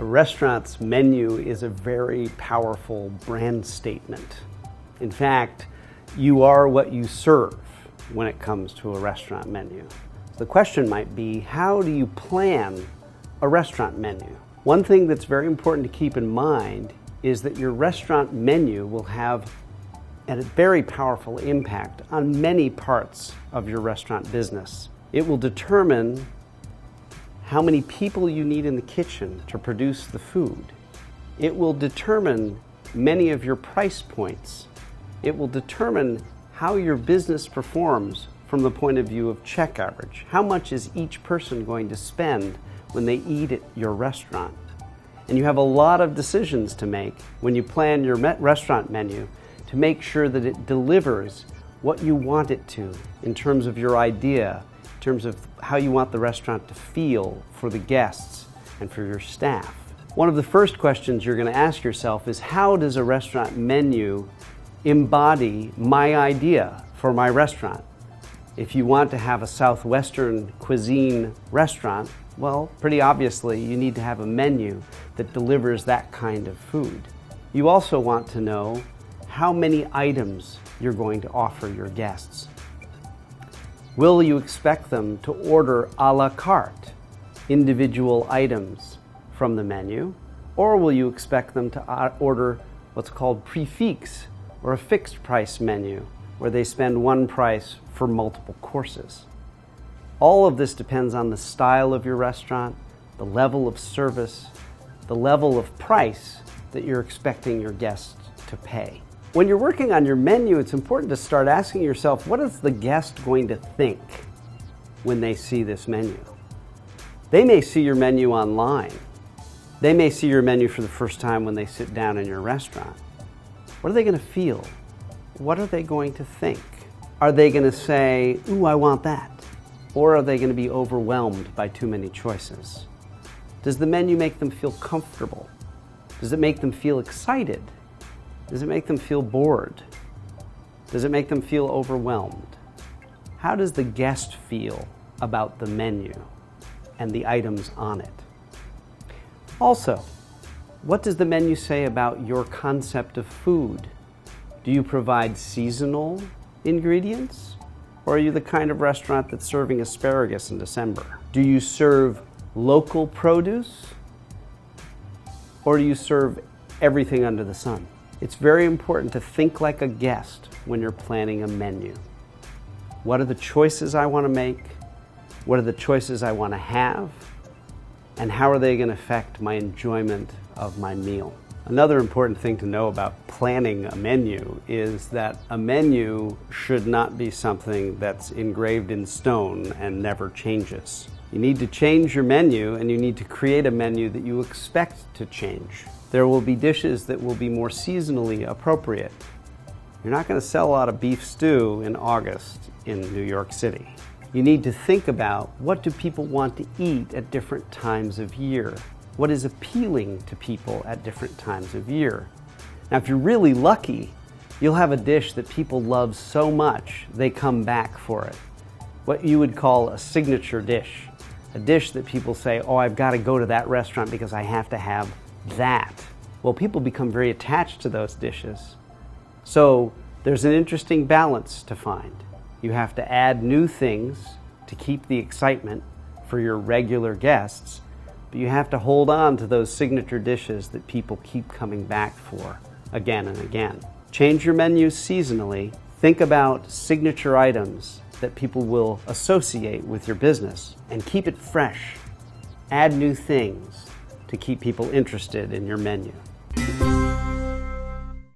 restaurant's menu is a very powerful brand statement. In fact, you are what you serve when it comes to a restaurant menu. The question might be, how do you plan a restaurant menu? One thing that's very important to keep in mind is that your restaurant menu will have a very powerful impact on many parts of your restaurant business. It will determine how many people you need in the kitchen to produce the food. It will determine many of your price points. It will determine how your business performs from the point of view of check average. How much is each person going to spend when they eat at your restaurant? And you have a lot of decisions to make when you plan your restaurant menu to make sure that it delivers what you want it to in terms of your idea, in terms of how you want the restaurant to feel for the guests and for your staff. One of the first questions you're going to ask yourself is, how does a restaurant menu embody my idea for my restaurant? If you want to have a Southwestern cuisine restaurant, well, pretty obviously you need to have a menu that delivers that kind of food. You also want to know how many items you're going to offer your guests. Will you expect them to order a la carte, individual items from the menu, or will you expect them to order what's called prix fixe, or a fixed price menu, where they spend one price for multiple courses? All of this depends on the style of your restaurant, the level of service, the level of price that you're expecting your guests to pay. When you're working on your menu, it's important to start asking yourself, what is the guest going to think when they see this menu? They may see your menu online. They may see your menu for the first time when they sit down in your restaurant. What are they going to feel? What are they going to think? Are they going to say, ooh, I want that? Or are they going to be overwhelmed by too many choices? Does the menu make them feel comfortable? Does it make them feel excited? Does it make them feel bored? Does it make them feel overwhelmed? How does the guest feel about the menu and the items on it? Also, what does the menu say about your concept of food? Do you provide seasonal ingredients? Or are you the kind of restaurant that's serving asparagus in December? Do you serve local produce? Or do you serve everything under the sun? It's very important to think like a guest when you're planning a menu. What are the choices I want to make? What are the choices I want to have? And how are they going to affect my enjoyment of my meal? Another important thing to know about planning a menu is that a menu should not be something that's engraved in stone and never changes. You need to change your menu, and you need to create a menu that you expect to change. There will be dishes that will be more seasonally appropriate. You're not going to sell a lot of beef stew in August in New York City. You need to think about, what do people want to eat at different times of year? What is appealing to people at different times of year? Now, if you're really lucky, you'll have a dish that people love so much they come back for it. What you would call a signature dish. A dish that people say, oh, I've got to go to that restaurant because I have to have that. Well, people become very attached to those dishes. So there's an interesting balance to find. You have to add new things to keep the excitement for your regular guests, but you have to hold on to those signature dishes that people keep coming back for again and again. Change your menu seasonally. Think about signature items that people will associate with your business, and keep it fresh. Add new things to keep people interested in your menu.